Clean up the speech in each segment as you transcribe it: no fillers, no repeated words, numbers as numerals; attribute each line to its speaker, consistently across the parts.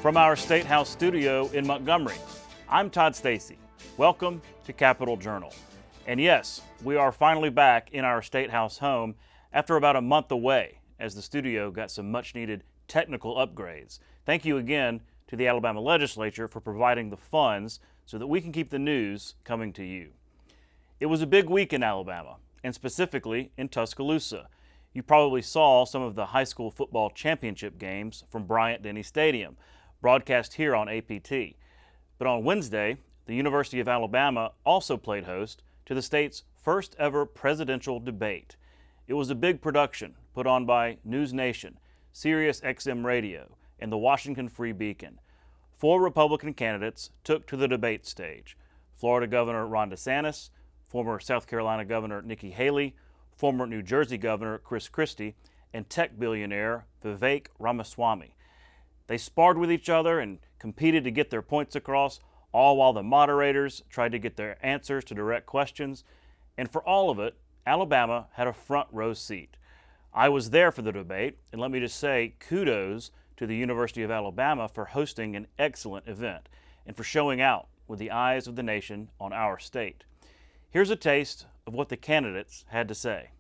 Speaker 1: From our State House studio in Montgomery, I'm Todd Stacy. Welcome to Capitol Journal. And yes, we are finally back in our State House home after about a month away as the studio got some much needed technical upgrades. Thank you again to the Alabama legislature for providing the funds so that we can keep the news coming to you. It was a big week in Alabama, and specifically in Tuscaloosa. You probably saw some of the high school football championship games from Bryant-Denny Stadium, broadcast here on APT. But on Wednesday, the University of Alabama also played host to the state's first ever presidential debate. It was a big production put on by NewsNation, Sirius XM Radio, and the Washington Free Beacon. 4 Republican candidates took to the debate stage: Florida Governor Ron DeSantis, former South Carolina Governor Nikki Haley, former New Jersey Governor Chris Christie, and tech billionaire Vivek Ramaswamy. They sparred with each other and competed to get their points across, all while the moderators tried to get their answers to direct questions. And for all of it, Alabama had a front row seat. I was there for the debate, and let me just say kudos to the University of Alabama for hosting an excellent event and for showing out with the eyes of the nation on our state. Here's a taste of what the candidates had to say.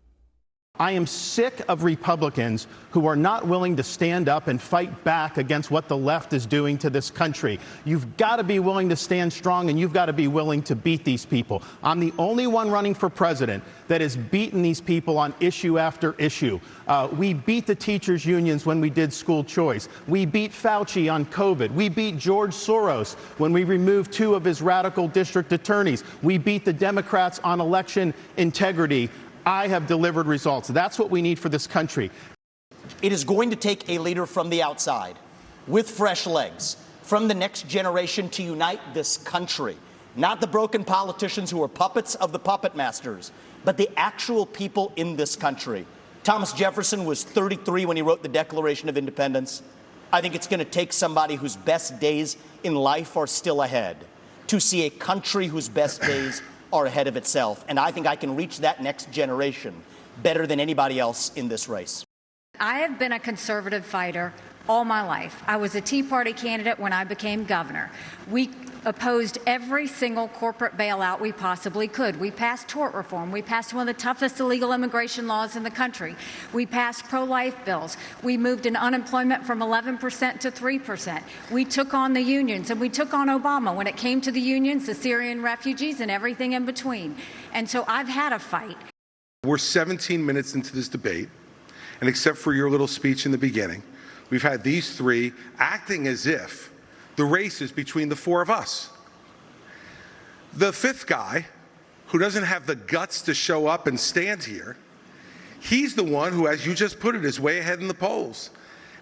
Speaker 2: I am sick of Republicans who are not willing to stand up and fight back against what the left is doing to this country. You've got to be willing to stand strong, and you've got to be willing to beat these people. I'm the only one running for president that has beaten these people on issue after issue. We beat the teachers' unions when we did school choice. We beat Fauci on COVID. We beat George Soros when we removed 2 of his radical district attorneys. We beat the Democrats on election integrity. I have delivered results. That's what we need for this country.
Speaker 3: It is going to take a leader from the outside with fresh legs from the next generation to unite this country. Not the broken politicians who are puppets of the puppet masters, but the actual people in this country. Thomas Jefferson was 33 when he wrote the Declaration of Independence. I think it's going to take somebody whose best days in life are still ahead to see a country whose best days are ahead of itself. And I think I can reach that next generation better than anybody else in this race.
Speaker 4: I have been a conservative fighter all my life. I was a Tea Party candidate when I became governor. We opposed every single corporate bailout we possibly could. We passed tort reform. We passed one of the toughest illegal immigration laws in the country. We passed pro-life bills. We moved in unemployment from 11% to 3%. We took on the unions, and we took on Obama when it came to the unions, the Syrian refugees, and everything in between. And so I've had a fight.
Speaker 5: We're 17 minutes into this debate, and except for your little speech in the beginning, we've had these 3 acting as if the race is between the 4 of us. The 5th guy, who doesn't have the guts to show up and stand here, he's the one who, as you just put it, is way ahead in the polls.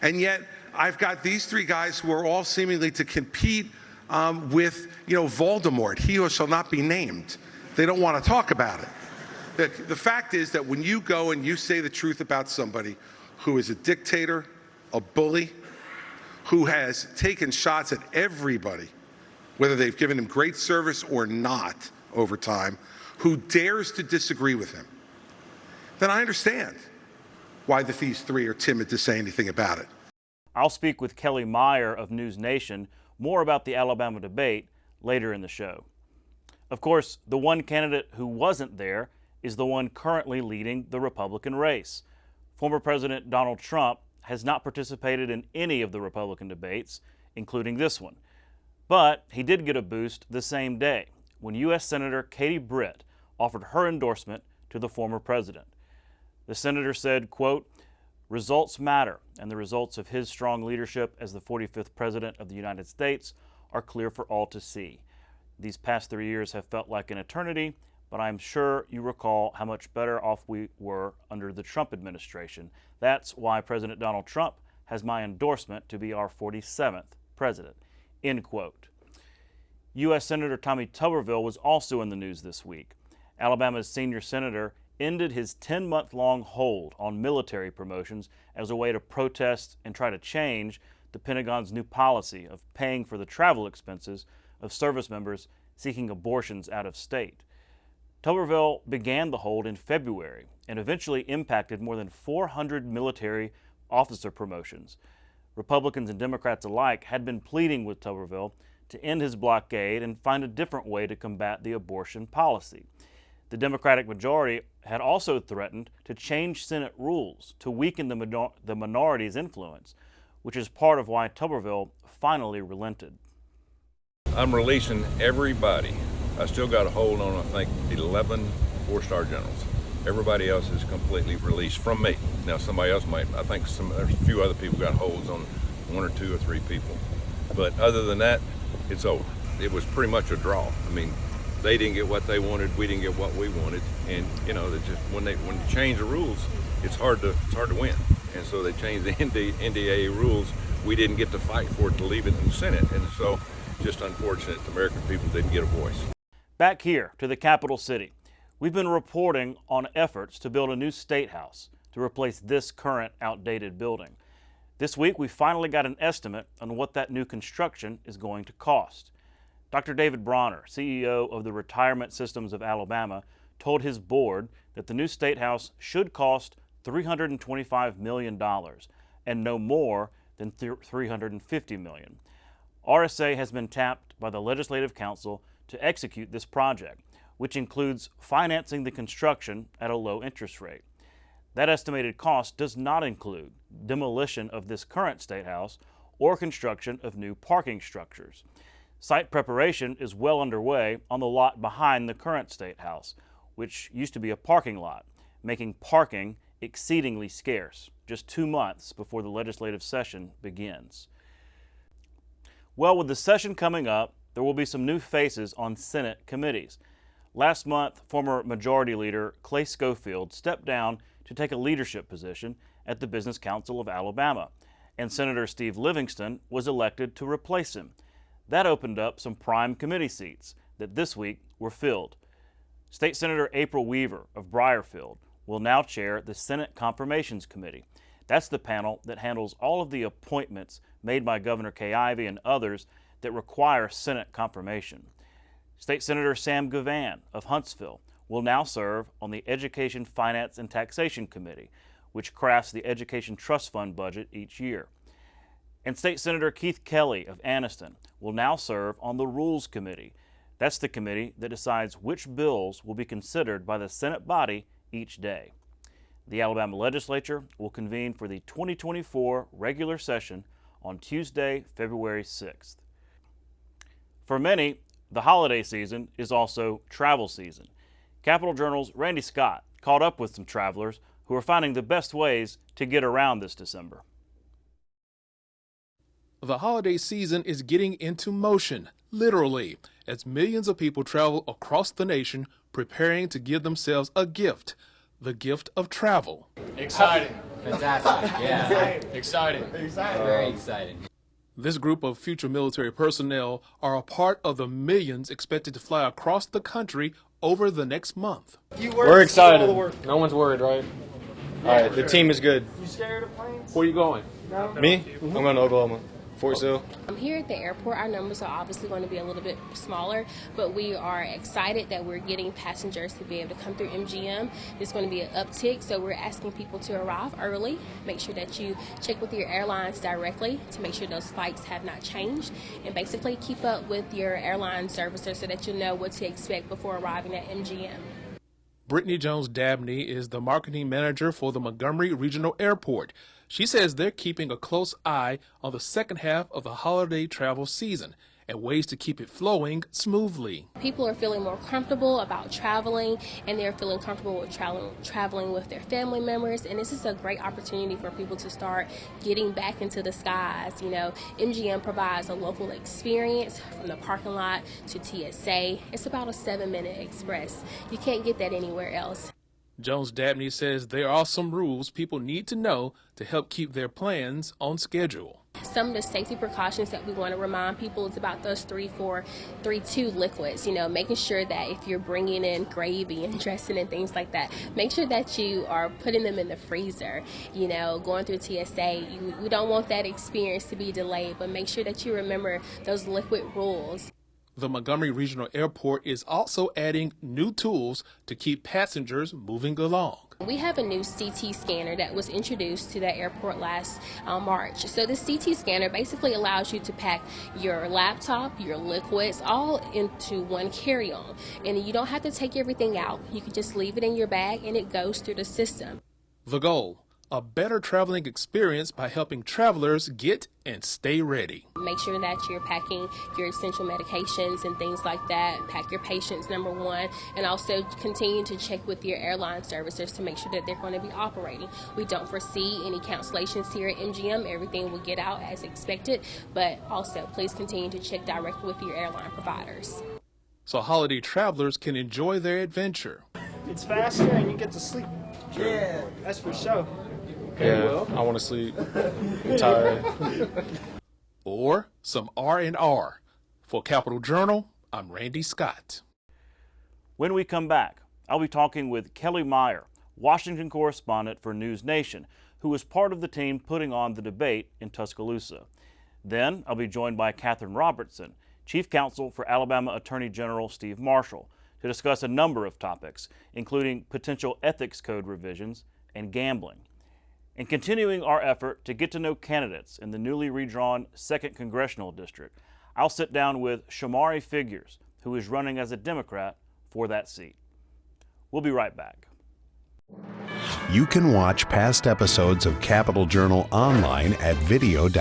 Speaker 5: And yet, I've got these 3 guys who are all seemingly to compete with, Voldemort, he who shall not be named. They don't want to talk about it. The fact is that when you go and you say the truth about somebody who is a dictator, a bully, who has taken shots at everybody, whether they've given him great service or not over time, who dares to disagree with him, then I understand why these 3 are timid to say anything about it.
Speaker 1: I'll speak with Kellie Meyer of NewsNation more about the Alabama debate later in the show. Of course, the one candidate who wasn't there is the one currently leading the Republican race. Former President Donald Trump has not participated in any of the Republican debates, including this one. But he did get a boost the same day when U.S. Senator Katie Britt offered her endorsement to the former president. The senator said, quote, "Results matter, and the results of his strong leadership as the 45th president of the United States are clear for all to see. These past 3 years have felt like an eternity, but I'm sure you recall how much better off we were under the Trump administration. That's why President Donald Trump has my endorsement to be our 47th president," end quote. U.S. Senator Tommy Tuberville was also in the news this week. Alabama's senior senator ended his 10-month-long hold on military promotions as a way to protest and try to change the Pentagon's new policy of paying for the travel expenses of service members seeking abortions out of state. Tuberville began the hold in February and eventually impacted more than 400 military officer promotions. Republicans and Democrats alike had been pleading with Tuberville to end his blockade and find a different way to combat the abortion policy. The Democratic majority had also threatened to change Senate rules to weaken the minority's influence, which is part of why Tuberville finally relented.
Speaker 6: I'm releasing everybody. I still got a hold on, I think, 11 four-star generals. Everybody else is completely released from me. Now, somebody else might, I think there's a few other people got holds on 1 or 2 or 3 people. But other than that, it's over. It was pretty much a draw. I mean, they didn't get what they wanted, we didn't get what we wanted. And, you know, when you change the rules, it's hard to win. And so they changed the NDAA rules. We didn't get to fight for it to leave it in the Senate. And so, just unfortunate the American people didn't get a voice.
Speaker 1: Back here to the capital city, we've been reporting on efforts to build a new state house to replace this current outdated building. This week, we finally got an estimate on what that new construction is going to cost. Dr. David Bronner, CEO of the Retirement Systems of Alabama, told his board that the new state house should cost $325 million and no more than $350 million. RSA has been tapped by the Legislative Council to execute this project, which includes financing the construction at a low interest rate. That estimated cost does not include demolition of this current state house or construction of new parking structures. Site preparation is well underway on the lot behind the current state house, which used to be a parking lot, making parking exceedingly scarce, just 2 months before the legislative session begins. Well, with the session coming up, there will be some new faces on Senate committees. Last month, former Majority Leader Clay Schofield stepped down to take a leadership position at the Business Council of Alabama, and Senator Steve Livingston was elected to replace him. That opened up some prime committee seats that this week were filled. State Senator April Weaver of Briarfield will now chair the Senate Confirmations Committee. That's the panel that handles all of the appointments made by Governor Kay Ivey and others that require Senate confirmation. State Senator Sam Govan of Huntsville will now serve on the Education, Finance, and Taxation Committee, which crafts the Education Trust Fund budget each year. And State Senator Keith Kellie of Anniston will now serve on the Rules Committee. That's the committee that decides which bills will be considered by the Senate body each day. The Alabama legislature will convene for the 2024 regular session on Tuesday, February 6th. For many, the holiday season is also travel season. Capitol Journal's Randy Scott caught up with some travelers who are finding the best ways to get around this December.
Speaker 7: The holiday season is getting into motion, literally, as millions of people travel across the nation preparing to give themselves a gift, the gift of travel.
Speaker 8: Exciting.
Speaker 9: Fantastic, yeah.
Speaker 8: Exciting.
Speaker 9: Very exciting.
Speaker 7: This group of future military personnel are a part of the millions expected to fly across the country over the next month.
Speaker 8: We're excited. No one's worried, right? All right, the team is good.
Speaker 10: You scared of planes?
Speaker 8: Where are you going?
Speaker 10: No.
Speaker 8: Me? I'm going to Oklahoma. Fort Sill.
Speaker 11: Here at the airport, our numbers are obviously going to be a little bit smaller, but we are excited that we're getting passengers to be able to come through MGM. There's going to be an uptick, so we're asking people to arrive early. Make sure that you check with your airlines directly to make sure those flights have not changed, and basically keep up with your airline servicer so that you know what to expect before arriving at MGM.
Speaker 7: Brittany Jones-Dabney is the marketing manager for the Montgomery Regional Airport. She says they're keeping a close eye on the second half of the holiday travel season and ways to keep it flowing smoothly.
Speaker 11: People are feeling more comfortable about traveling, and they're feeling comfortable with traveling with their family members, and this is a great opportunity for people to start getting back into the skies. You know, MGM provides a local experience from the parking lot to TSA. It's about a 7-minute express. You can't get that anywhere else.
Speaker 7: Jones-Dabney says there are some rules people need to know to help keep their plans on schedule.
Speaker 11: Some of the safety precautions that we want to remind people is about those 3-4-3-2 liquids. You know, making sure that if you're bringing in gravy and dressing and things like that, make sure that you are putting them in the freezer. You know, going through TSA, we don't want that experience to be delayed, but make sure that you remember those liquid rules.
Speaker 7: The Montgomery Regional Airport is also adding new tools to keep passengers moving along.
Speaker 11: We have a new CT scanner that was introduced to the airport last March. So this CT scanner basically allows you to pack your laptop, your liquids, all into one carry-on. And you don't have to take everything out. You can just leave it in your bag and it goes through the system.
Speaker 7: The goal: a better traveling experience by helping travelers get and stay ready.
Speaker 11: Make sure that you're packing your essential medications and things like that. Pack your patients, number one, and also continue to check with your airline services to make sure that they're going to be operating. We don't foresee any cancellations here at MGM. Everything will get out as expected, but also please continue to check directly with your airline providers.
Speaker 7: So holiday travelers can enjoy their adventure.
Speaker 8: It's faster and you get to sleep. Yeah, that's for sure.
Speaker 7: Yeah, I want to sleep. I'm tired. Or some R&R. For Capital Journal, I'm Randy Scott.
Speaker 1: When we come back, I'll be talking with Kellie Meyer, Washington correspondent for NewsNation, who was part of the team putting on the debate in Tuscaloosa. Then I'll be joined by Katherine Robertson, Chief Counsel for Alabama Attorney General Steve Marshall, to discuss a number of topics, including potential ethics code revisions and gambling. And continuing our effort to get to know candidates in the newly redrawn 2nd Congressional District, I'll sit down with Shomari Figiures, who is running as a Democrat for that seat. We'll be right back.
Speaker 10: You can watch past episodes of Capital Journal online at video.aptv.org.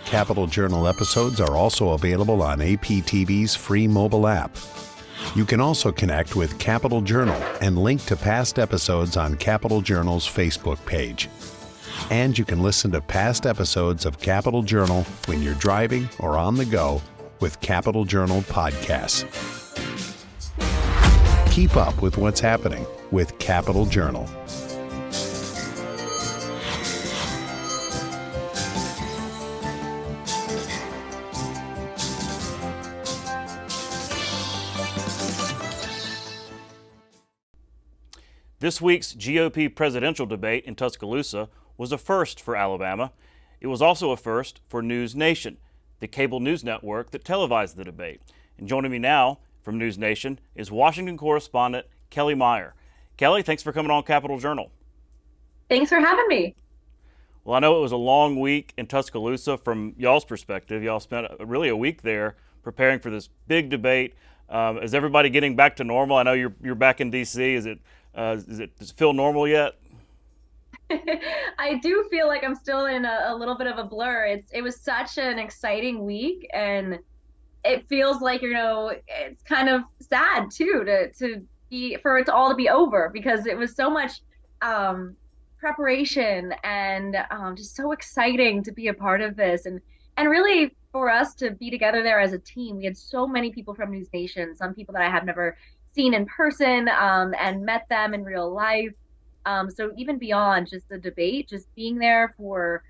Speaker 10: Capital Journal episodes are also available on APTV's free mobile app. You can also connect with Capital Journal and link to past episodes on Capital Journal's Facebook page. And you can listen to past episodes of Capital Journal when you're driving or on the go with Capital Journal podcasts. Keep up with what's happening with Capital Journal.
Speaker 1: This week's GOP presidential debate in Tuscaloosa was a first for Alabama. It was also a first for NewsNation, the cable news network that televised the debate. And joining me now from NewsNation is Washington correspondent Kellie Meyer. Kellie, thanks for coming on Capital Journal.
Speaker 12: Thanks for having me.
Speaker 1: Well, I know it was a long week in Tuscaloosa from y'all's perspective. Y'all spent really a week there preparing for this big debate. Is everybody getting back to normal? I know you're back in D.C. Does it feel normal yet?
Speaker 12: I do feel like I'm still in a little bit of a blur. It was such an exciting week, and it feels like, it's kind of sad too for it all to be over, because it was so much preparation and just so exciting to be a part of this, and really for us to be together there as a team. We had so many people from NewsNation, some people that I have never seen in person and met them in real life. So even beyond just the debate, just being there to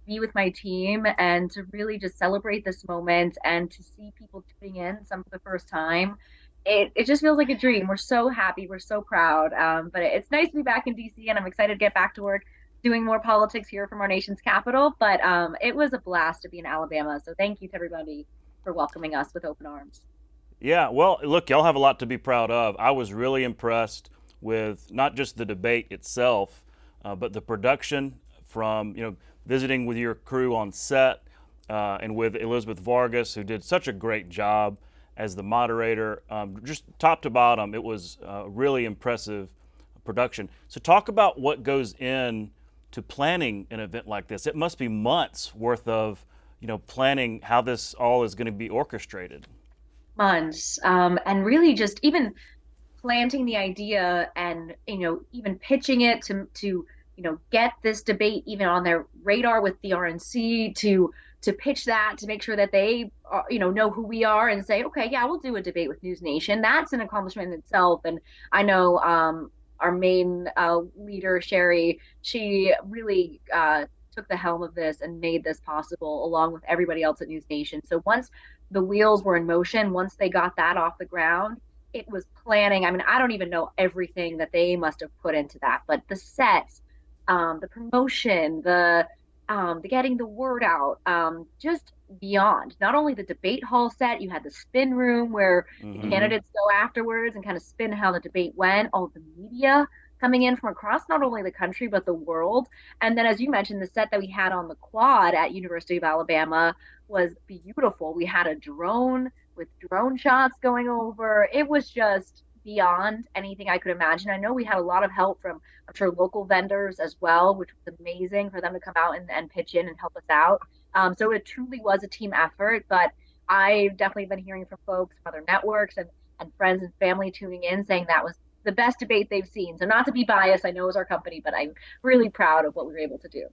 Speaker 12: be with my team and to really just celebrate this moment and to see people tuning in some for the first time, it just feels like a dream. We're so happy. We're so proud. But it's nice to be back in D.C. and I'm excited to get back to work doing more politics here from our nation's capital. But it was a blast to be in Alabama. So thank you to everybody for welcoming us with open arms.
Speaker 1: Yeah, well, look, y'all have a lot to be proud of. I was really impressed with not just the debate itself, but the production from, visiting with your crew on set and with Elizabeth Vargas, who did such a great job as the moderator. Just top to bottom, it was really impressive production. So talk about what goes in to planning an event like this. It must be months worth of, planning how this all is going to be orchestrated.
Speaker 12: Months, and really just even planting the idea and even pitching it to get this debate even on their radar with the RNC, to pitch that, to make sure that they know who we are and say, okay, yeah, we'll do a debate with NewsNation. That's an accomplishment in itself. And I know our main leader, Sherry, she really took the helm of this and made this possible along with everybody else at NewsNation. So once the wheels were in motion, once they got that off the ground, it was planning. I mean, I don't even know everything that they must have put into that, but the sets, the promotion, the getting the word out, just beyond. Not only the debate hall set, you had the spin room where the candidates go afterwards and kind of spin how the debate went, all the media coming in from across not only the country but the world. And then, as you mentioned, the set that we had on the quad at University of Alabama was beautiful. We had a drone with drone shots going over. It was just beyond anything I could imagine. I know we had a lot of help from, I'm sure, local vendors as well, which was amazing for them to come out and pitch in and help us out. So it truly was a team effort, but I've definitely been hearing from folks from other networks and friends and family tuning in saying that was the best debate they've seen. So not to be biased, I know it's our company, but I'm really proud of what we were able to do.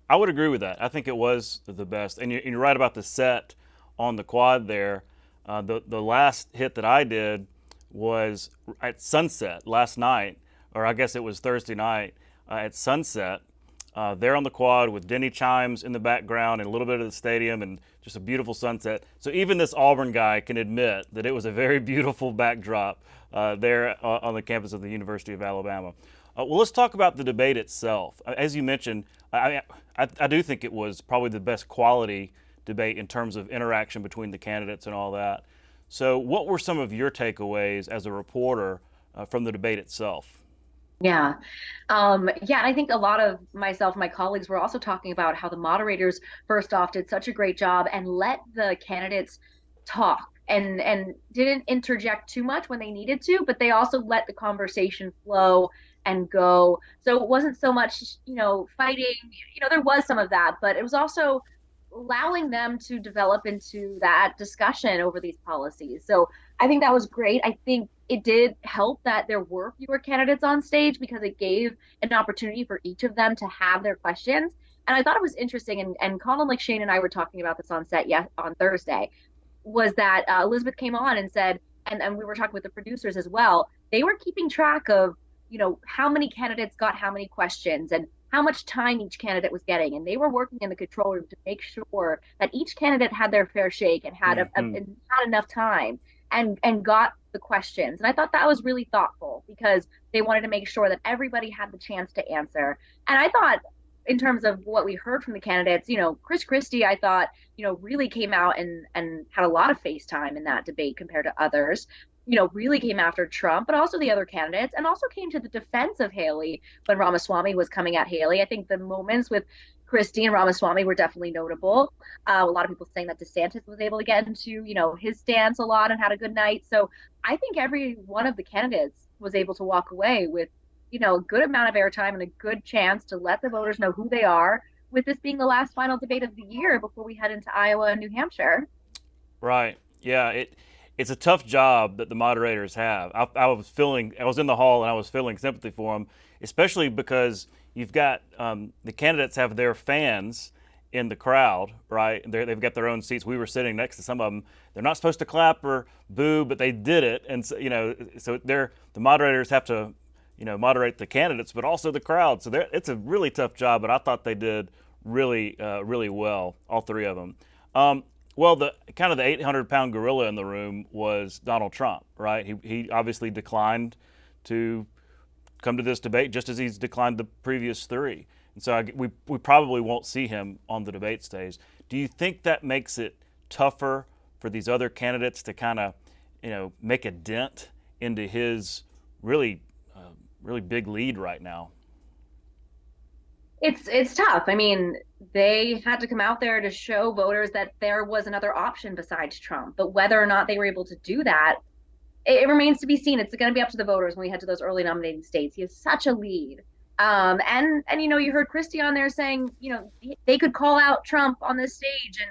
Speaker 1: I would agree with that. I think it was the best. And you're right about the set on the quad there. The last hit that I did was at sunset last night, or I guess it was Thursday night at sunset, there on the quad with Denny chimes in the background and a little bit of the stadium and just a beautiful sunset. So even this Auburn guy can admit that it was a very beautiful backdrop there on the campus of the University of Alabama. Well, let's talk about the debate itself. As you mentioned, I do think it was probably the best quality debate in terms of interaction between the candidates and all that. So what were some of your takeaways as a reporter from the debate itself?
Speaker 12: Yeah. I think a lot of myself and my colleagues were also talking about how the moderators, first off, did such a great job and let the candidates talk and didn't interject too much when they needed to, but they also let the conversation flow and go. So it wasn't so much, fighting, there was some of that, but it was also allowing them to develop into that discussion over these policies. So I think that was great. I think it did help that there were fewer candidates on stage because it gave an opportunity for each of them to have their questions. And I thought it was interesting, and Colin, like Shane and I were talking about this on set on Thursday, was that Elizabeth came on and said, and we were talking with the producers as well, they were keeping track of, how many candidates got how many questions and how much time each candidate was getting. And they were working in the control room to make sure that each candidate had their fair shake and had, had enough time and got the questions. And I thought that was really thoughtful because they wanted to make sure that everybody had the chance to answer. And I thought, in terms of what we heard from the candidates, Chris Christie, I thought, really came out and had a lot of face time in that debate compared to others. Really came after Trump, but also the other candidates, and also came to the defense of Haley when Ramaswamy was coming at Haley. I think the moments with Christie and Ramaswamy were definitely notable. A lot of people saying that DeSantis was able to get into, his stance a lot and had a good night. So I think every one of the candidates was able to walk away with, a good amount of airtime and a good chance to let the voters know who they are, with this being the last final debate of the year before we head into Iowa and New Hampshire.
Speaker 1: Right. Yeah. It's a tough job that the moderators have. I was in the hall and I was feeling sympathy for them, especially because you've got the candidates have their fans in the crowd, right? They've got their own seats. We were sitting next to some of them. They're not supposed to clap or boo, but they did it, and so, so the moderators have to, moderate the candidates, but also the crowd. So it's a really tough job, but I thought they did really, really well, all three of them. Well, the 800-pound gorilla in the room was Donald Trump, right? He obviously declined to come to this debate, just as he's declined the previous three. And so we probably won't see him on the debate stage. Do you think that makes it tougher for these other candidates to make a dent into his really big lead right now?
Speaker 12: It's tough. I mean, they had to come out there to show voters that there was another option besides Trump. But whether or not they were able to do that, it remains to be seen. It's going to be up to the voters when we head to those early nominating states. He has such a lead. And you heard Christie on there saying, they could call out Trump on this stage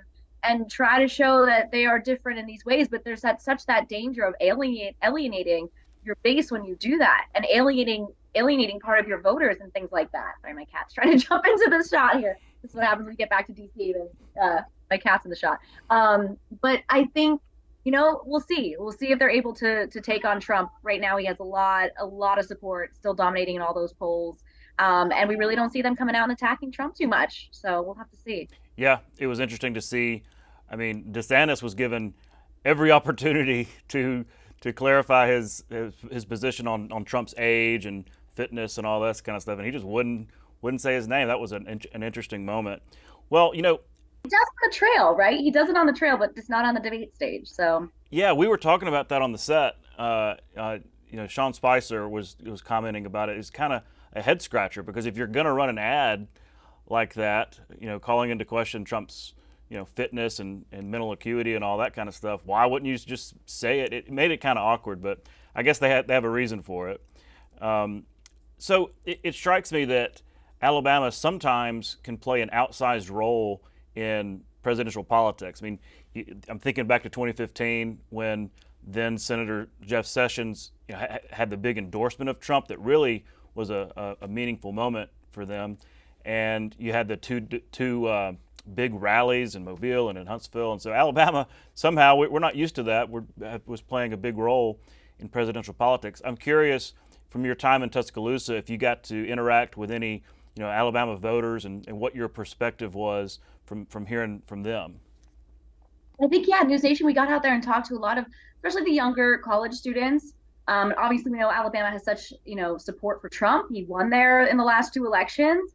Speaker 12: and try to show that they are different in these ways. But there's such that danger of alienating your base when you do that, and alienating part of your voters and things like that. Sorry, my cat's trying to jump into the shot here. This is what happens when we get back to DC and my cat's in the shot. But I think, we'll see. We'll see if they're able to take on Trump. Right now, he has a lot of support, still dominating in all those polls. And we really don't see them coming out and attacking Trump too much. So we'll have to see. Yeah,
Speaker 1: it was interesting to see. I mean, DeSantis was given every opportunity to clarify his position on Trump's age and fitness and all that kind of stuff, and he just wouldn't say his name. That was an interesting moment. Well,
Speaker 12: He does on the trail, right? He does it on the trail, but just not on the debate stage. So
Speaker 1: Yeah, we were talking about that on the set. Sean Spicer was commenting about it. It's kind of a head scratcher because if you're going to run an ad like that, calling into question Trump's fitness and mental acuity and all that kind of stuff, why wouldn't you just say it? It made it kind of awkward, but I guess they have a reason for it. So it strikes me that Alabama sometimes can play an outsized role in presidential politics. I mean, I'm thinking back to 2015 when then Senator Jeff Sessions had the big endorsement of Trump that really was a meaningful moment for them. And you had the two big rallies in Mobile and in Huntsville. And so Alabama, somehow, we're not used to that, was playing a big role in presidential politics. I'm curious, from your time in Tuscaloosa, if you got to interact with any Alabama voters and what your perspective was from hearing from them.
Speaker 12: I think, yeah, NewsNation, we got out there and talked to a lot of, especially the younger college students. Obviously, we know Alabama has such, support for Trump. He won there in the last two elections.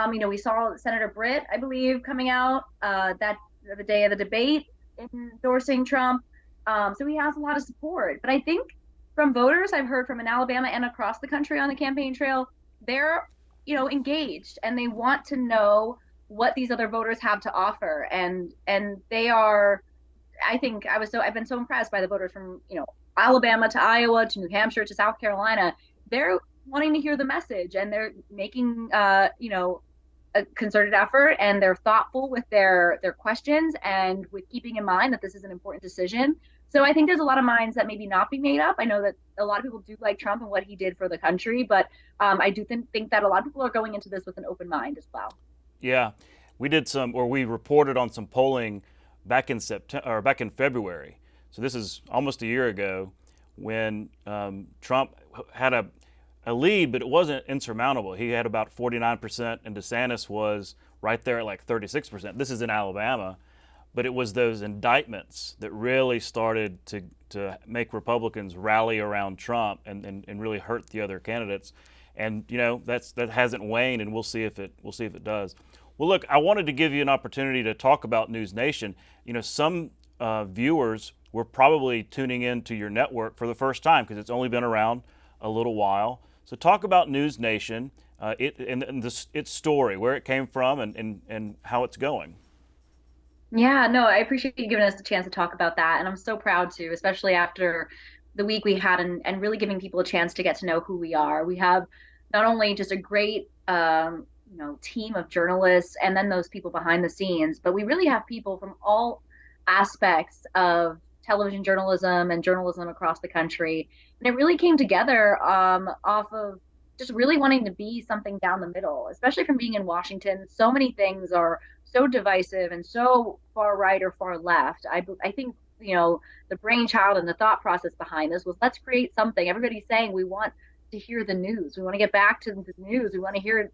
Speaker 12: We saw Senator Britt, I believe, coming out the day of the debate endorsing Trump. So he has a lot of support. But I think from voters I've heard from in Alabama and across the country on the campaign trail, they're, engaged and they want to know what these other voters have to offer. And they are, I've been so impressed by the voters from, Alabama to Iowa to New Hampshire to South Carolina. They're wanting to hear the message and they're making, a concerted effort, and they're thoughtful with their questions and with keeping in mind that this is an important decision. So I think there's a lot of minds that maybe not be made up. I know that a lot of people do like Trump and what he did for the country, but I do think that a lot of people are going into this with an open mind as well.
Speaker 1: Yeah, we reported on some polling back in February. So this is almost a year ago when Trump had a lead, but it wasn't insurmountable. He had about 49%, and DeSantis was right there at like 36%. This is in Alabama, but it was those indictments that really started to make Republicans rally around Trump and really hurt the other candidates. And that hasn't waned, and we'll see if it does. Well, look, I wanted to give you an opportunity to talk about NewsNation. Some viewers were probably tuning into your network for the first time because it's only been around a little while. So talk about NewsNation, its story, where it came from, and how it's going.
Speaker 12: Yeah, no, I appreciate you giving us the chance to talk about that. And I'm so proud to, especially after the week we had and really giving people a chance to get to know who we are. We have not only just a great, team of journalists and then those people behind the scenes, but we really have people from all aspects of television journalism and journalism across the country. And it really came together off of just really wanting to be something down the middle, especially from being in Washington. So many things are so divisive and so far right or far left. I think, the brainchild and the thought process behind this was, let's create something. Everybody's saying we want to hear the news. We want to get back to the news. We want to hear,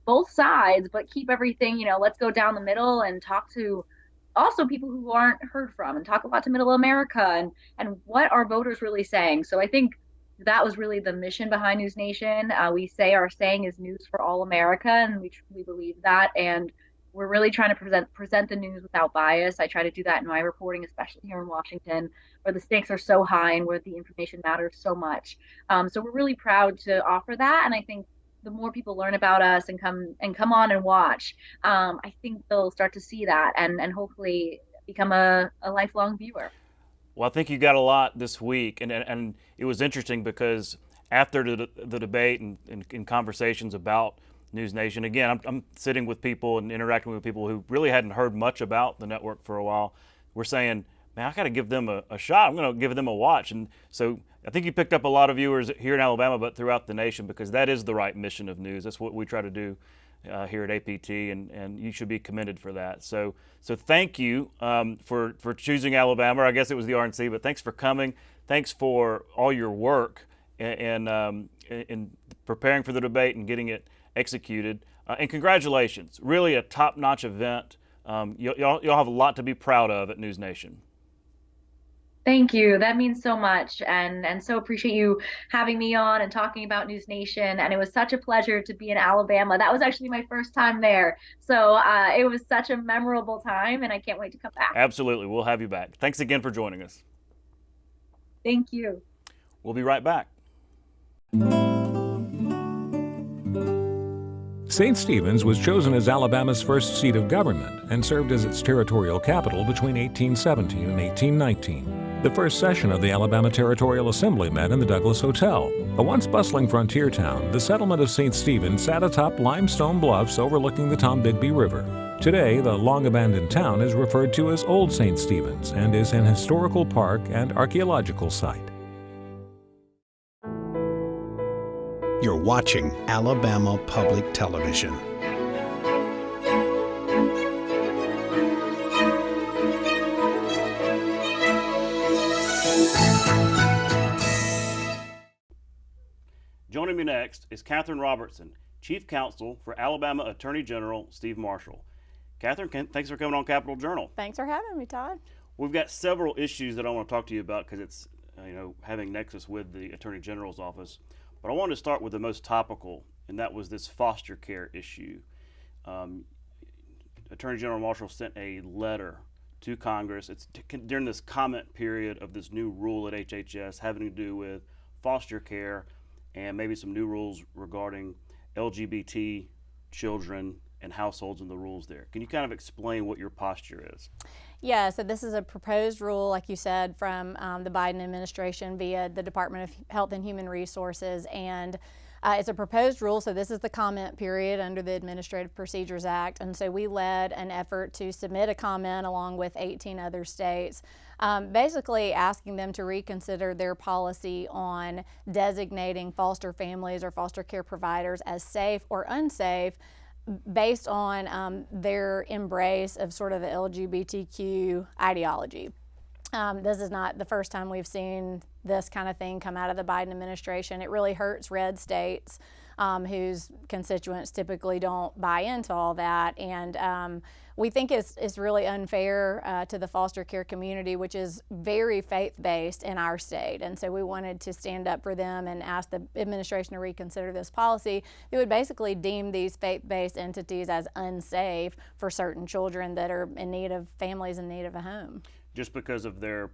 Speaker 12: both sides, but keep everything, let's go down the middle and talk to also people who aren't heard from and talk about to middle America and what are voters really saying. So I think that was really the mission behind NewsNation. We say our saying is news for all America, and we truly believe that. And we're really trying to present the news without bias. I try to do that in my reporting, especially here in Washington, where the stakes are so high and where the information matters so much. So we're really proud to offer that. And I think the more people learn about us and come on and watch, I think they'll start to see that and hopefully become a lifelong viewer.
Speaker 1: Well, I think you got a lot this week, and it was interesting because after the debate and in conversations about NewsNation, again, I'm sitting with people and interacting with people who really hadn't heard much about the network for a while. We're saying, man, I got to give them a shot. I'm going to give them a watch. And so I think you picked up a lot of viewers here in Alabama, but throughout the nation, because that is the right mission of news. That's what we try to do here at APT, and you should be commended for that. So thank you for choosing Alabama. I guess it was the RNC, but thanks for coming. Thanks for all your work in preparing for the debate and getting it executed. And congratulations. Really a top-notch event. Y'all have a lot to be proud of at NewsNation.
Speaker 12: Thank you. That means so much, and so appreciate you having me on and talking about NewsNation. And it was such a pleasure to be in Alabama. That was actually my first time there, so it was such a memorable time, and I can't wait to come back.
Speaker 1: Absolutely. We'll have you back. Thanks again for joining us.
Speaker 12: Thank you.
Speaker 1: We'll be right back.
Speaker 13: St. Stephen's was chosen as Alabama's first seat of government and served as its territorial capital between 1817 and 1819. The first session of the Alabama Territorial Assembly met in the Douglas Hotel. A once bustling frontier town, the settlement of St. Stephen sat atop limestone bluffs overlooking the Tombigbee River. Today, the long-abandoned town is referred to as Old St. Stephen's and is an historical park and archaeological site.
Speaker 10: You're watching Alabama Public Television.
Speaker 1: Joining me next is Katherine Robertson, Chief Counsel for Alabama Attorney General Steve Marshall. Katherine, thanks for coming on Capitol Journal.
Speaker 14: Thanks for having me, Todd.
Speaker 1: We've got several issues that I want to talk to you about because it's having nexus with the Attorney General's office. But I wanted to start with the most topical, and that was this foster care issue. Attorney General Marshall sent a letter to Congress. It's during this comment period of this new rule at HHS having to do with foster care and maybe some new rules regarding LGBT children and households and the rules there. Can you kind of explain what your posture is?
Speaker 14: Yeah, so this is a proposed rule, like you said, from the Biden administration via the Department of Health and Human Resources, and it's a proposed rule, so this is the comment period under the Administrative Procedures Act, and so we led an effort to submit a comment along with 18 other states, basically asking them to reconsider their policy on designating foster families or foster care providers as safe or unsafe based on their embrace of sort of the LGBTQ ideology. This is not the first time we've seen this kind of thing come out of the Biden administration. It really hurts red states whose constituents typically don't buy into all that. And we think it's really unfair to the foster care community, which is very faith-based in our state. And so we wanted to stand up for them and ask the administration to reconsider this policy. It would basically deem these faith-based entities as unsafe for certain children that are in need of families in need of a home.
Speaker 1: Just because of their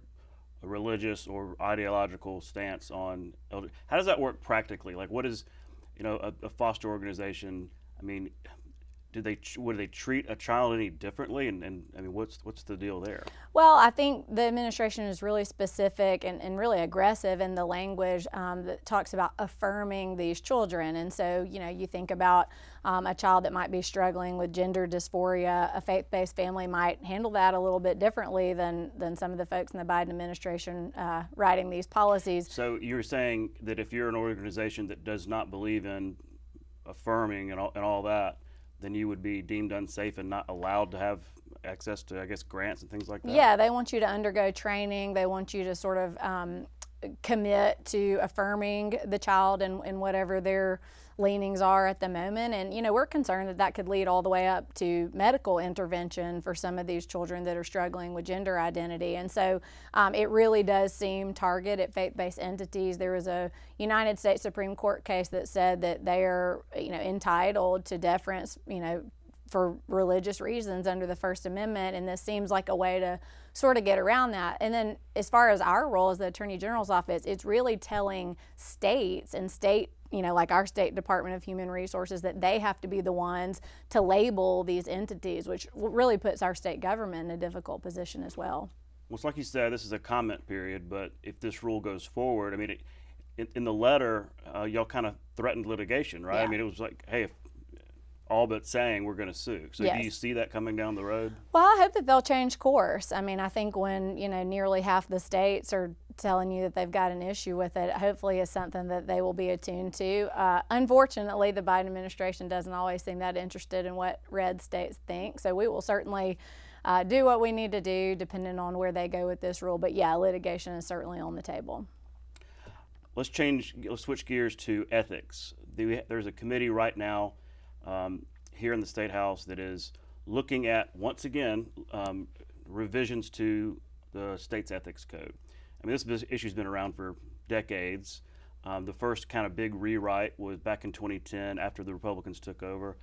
Speaker 1: religious or ideological stance on LGBT. How does that work practically? Like, what is, a foster organization? I mean, would they treat a child any differently? And I mean, what's the deal there?
Speaker 14: Well, I think the administration is really specific and really aggressive in the language that talks about affirming these children. And so, you think about a child that might be struggling with gender dysphoria. A faith-based family might handle that a little bit differently than some of the folks in the Biden administration writing these policies.
Speaker 1: So you're saying that if you're an organization that does not believe in affirming and all that, then you would be deemed unsafe and not allowed to have access to, I guess, grants and things like that?
Speaker 14: Yeah, they want you to undergo training. They want you to sort of commit to affirming the child and whatever their leanings are at the moment. And, we're concerned that could lead all the way up to medical intervention for some of these children that are struggling with gender identity. And so it really does seem targeted at faith-based entities. There was a United States Supreme Court case that said that they are, entitled to deference, for religious reasons under the First Amendment, and this seems like a way to sort of get around that. And then as far as our role as the Attorney General's office, it's really telling states and like our State Department of Human Resources, that they have to be the ones to label these entities, which really puts our state government in a difficult position as well.
Speaker 1: Well, it's like you said, this is a comment period, but if this rule goes forward, I mean, in the letter, y'all kind of threatened litigation, right? Yeah. I mean, it was like, hey, if all but saying we're going to sue. So yes. Do you see that coming down the road? Well,
Speaker 14: I hope that they'll change course. I mean, I think when, nearly half the states are telling you that they've got an issue with it, hopefully it's something that they will be attuned to. Unfortunately, the Biden administration doesn't always seem that interested in what red states think. So we will certainly do what we need to do depending on where they go with this rule. But yeah, litigation is certainly on the table.
Speaker 1: Let's switch gears to ethics. There's a committee right now here in the State House that is looking at, once again, revisions to the state's ethics code. I mean, this issue's been around for decades. The first kind of big rewrite was back in 2010 after the Republicans took over.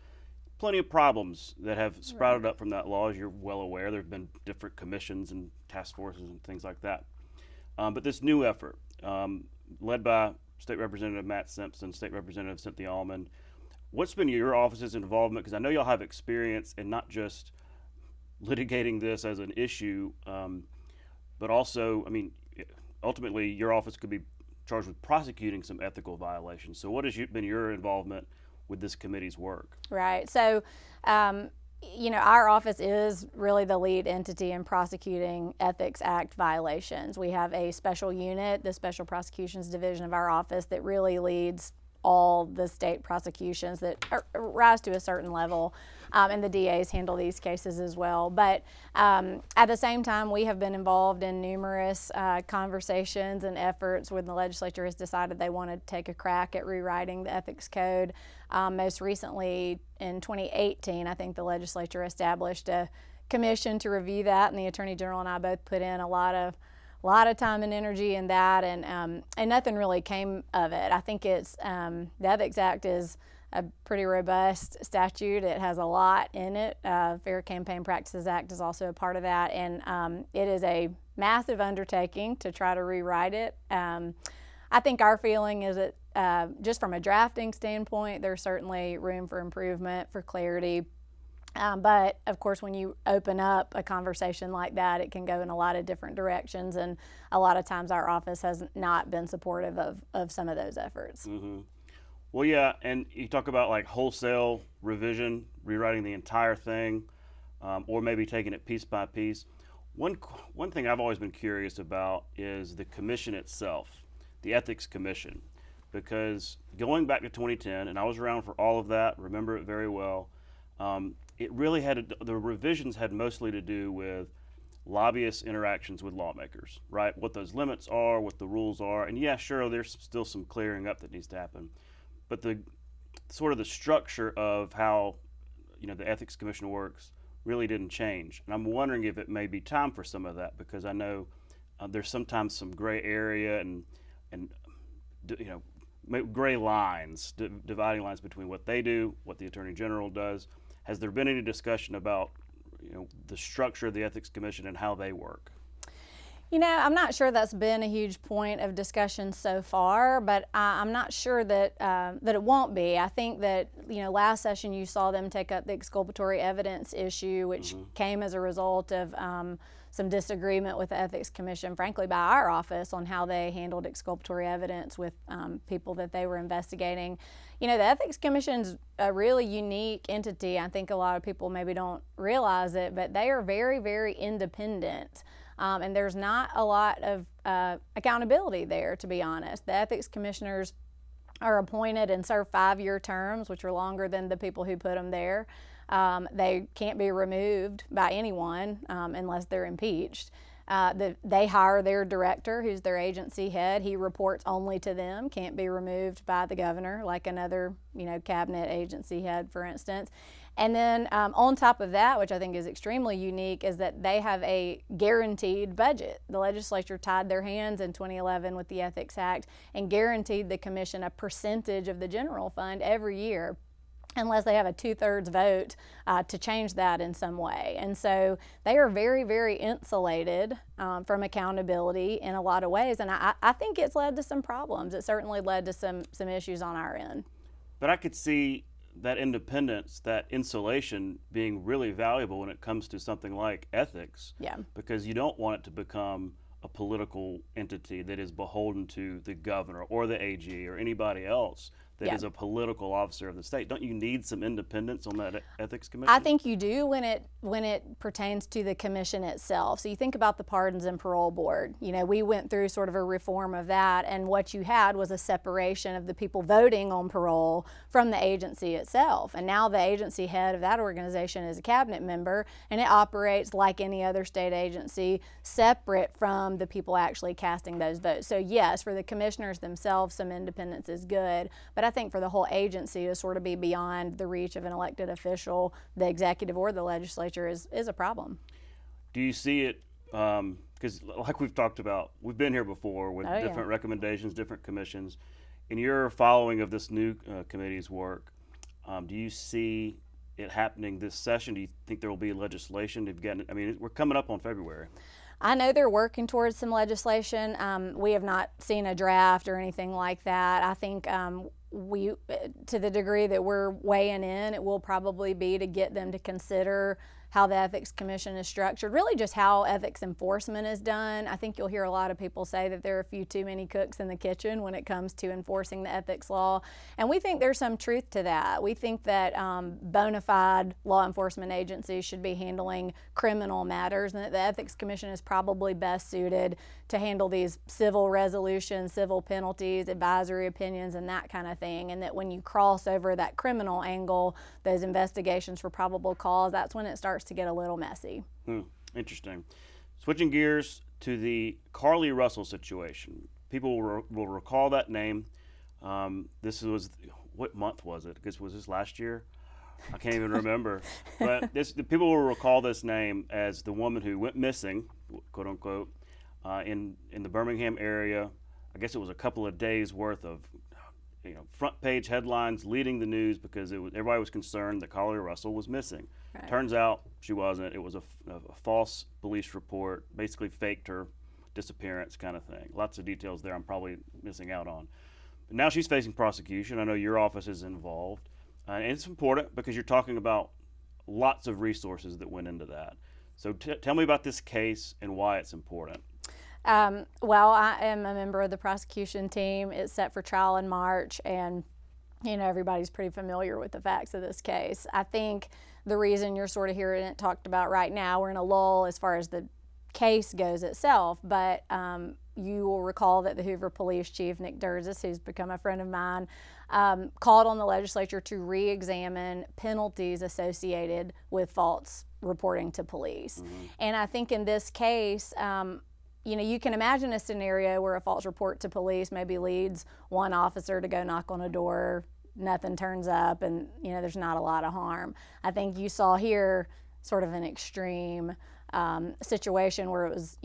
Speaker 1: Plenty of problems that have sprouted up from that law, as you're well aware. There have been different commissions and task forces and things like that. But this new effort, led by State Representative Matt Simpson, State Representative Cynthia Allman, what's been your office's involvement? Because I know y'all have experience in not just litigating this as an issue, but also, I mean, ultimately your office could be charged with prosecuting some ethical violations. So what has been your involvement with this committee's work?
Speaker 14: Right. So, our office is really the lead entity in prosecuting Ethics Act violations. We have a special unit, the Special Prosecutions Division of our office, that really leads all the state prosecutions that rise to a certain level, and the DAs handle these cases as well. But at the same time, we have been involved in numerous conversations and efforts when the legislature has decided they want to take a crack at rewriting the ethics code. Most recently, in 2018, I think the legislature established a commission to review that, and the Attorney General and I both put in a lot of time and energy in that, and nothing really came of it. I think it's the Ethics Act is a pretty robust statute. It has a lot in it. Fair Campaign Practices Act is also a part of that, and it is a massive undertaking to try to rewrite it. I think our feeling is that just from a drafting standpoint, there's certainly room for improvement, for clarity. But of course, when you open up a conversation like that, it can go in a lot of different directions, and a lot of times our office has not been supportive of some of those efforts.
Speaker 1: Mm-hmm. Well, yeah, and you talk about like wholesale revision, rewriting the entire thing, or maybe taking it piece by piece. One thing I've always been curious about is the commission itself, the Ethics Commission, because going back to 2010, and I was around for all of that, remember it very well. It really the revisions had mostly to do with lobbyist interactions with lawmakers, right? What those limits are, what the rules are, and yeah, sure, there's still some clearing up that needs to happen. But the sort of the structure of how, the Ethics Commission works really didn't change. And I'm wondering if it may be time for some of that, because I know there's sometimes some gray area and gray lines, dividing lines between what they do, what the Attorney General does. Has there been any discussion about, the structure of the Ethics Commission and how they work?
Speaker 14: I'm not sure that's been a huge point of discussion so far, but I'm not sure that it won't be. I think that, last session you saw them take up the exculpatory evidence issue, which came as a result of some disagreement with the Ethics Commission, frankly, by our office on how they handled exculpatory evidence with people that they were investigating. The Ethics Commission's a really unique entity. I think a lot of people maybe don't realize it, but they are very, very independent. And there's not a lot of accountability there, to be honest. The ethics commissioners are appointed and serve 5-year terms, which are longer than the people who put them there. They can't be removed by anyone unless they're impeached. They hire their director, who's their agency head. He reports only to them, can't be removed by the governor like another, cabinet agency head, for instance. And then on top of that, which I think is extremely unique, is that they have a guaranteed budget. The legislature tied their hands in 2011 with the Ethics Act and guaranteed the commission a percentage of the general fund every year, unless they have a 2/3 vote to change that in some way. And so they are very, very insulated from accountability in a lot of ways. And I think it's led to some problems. It certainly led to some issues on our end.
Speaker 1: But I could see that independence, that insulation being really valuable when it comes to something like ethics.
Speaker 14: Yeah.
Speaker 1: Because you don't want it to become a political entity that is beholden to the governor or the AG or anybody else that is a political officer of the state. Don't you need some independence on that ethics commission?
Speaker 14: I think you do when it pertains to the commission itself. So you think about the Pardons and Parole Board. We went through sort of a reform of that, and what you had was a separation of the people voting on parole from the agency itself. And now the agency head of that organization is a cabinet member, and it operates like any other state agency, separate from the people actually casting those votes. So yes, for the commissioners themselves, some independence is good, but I think for the whole agency to sort of be beyond the reach of an elected official, the executive or the legislature, is a problem.
Speaker 1: Do you see it because like we've talked about, we've been here before with different recommendations, different commissions. In your following of this new committee's work, do you see it happening this session? Do you think there will be legislation? We're coming up on February.
Speaker 14: I know they're working towards some legislation. We have not seen a draft or anything like that. I think to the degree that we're weighing in, it will probably be to get them to consider how the Ethics Commission is structured, really just how ethics enforcement is done. I think you'll hear a lot of people say that there are a few too many cooks in the kitchen when it comes to enforcing the ethics law, and we think there's some truth to that. We think that bona fide law enforcement agencies should be handling criminal matters, and that the Ethics Commission is probably best suited to handle these civil resolutions, civil penalties, advisory opinions, and that kind of thing, and that when you cross over that criminal angle, those investigations for probable cause, that's when it starts to get a little messy.
Speaker 1: Interesting. Switching gears to the Carlee Russell situation. People will recall that name. This was, what month was it? Because was this last year? I can't even remember. But the people will recall this name as the woman who went missing, quote unquote, in the Birmingham area. I guess it was a couple of days worth of front page headlines leading the news because everybody was concerned that Carlee Russell was missing. Right. Turns out she wasn't. It was a false police report, basically faked her disappearance kind of thing. Lots of details there I'm probably missing out on. But now she's facing prosecution. I know your office is involved. And it's important because you're talking about lots of resources that went into that. So tell me about this case and why it's important.
Speaker 14: Well, I am a member of the prosecution team. It's set for trial in March, and everybody's pretty familiar with the facts of this case. I think the reason you're sort of hearing it talked about right now, we're in a lull as far as the case goes itself, but you will recall that the Hoover Police Chief, Nick Durzis, who's become a friend of mine, called on the legislature to re-examine penalties associated with false reporting to police. And I think in this case, you can imagine a scenario where a false report to police maybe leads one officer to go knock on a door, nothing turns up, and there's not a lot of harm. I think you saw here sort of an extreme situation where it was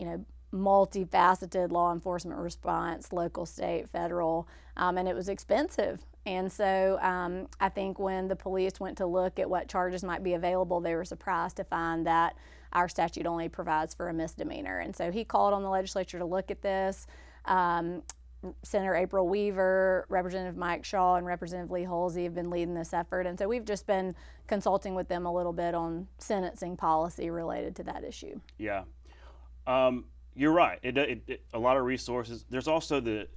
Speaker 14: multifaceted law enforcement response, local, state, federal, and it was expensive. And so I think when the police went to look at what charges might be available, they were surprised to find that our statute only provides for a misdemeanor. And so he called on the legislature to look at this. Senator April Weaver, Representative Mike Shaw, and Representative Lee Holsey have been leading this effort. And so we've just been consulting with them a little bit on sentencing policy related to that issue.
Speaker 1: Yeah. You're right. A lot of resources. There's also the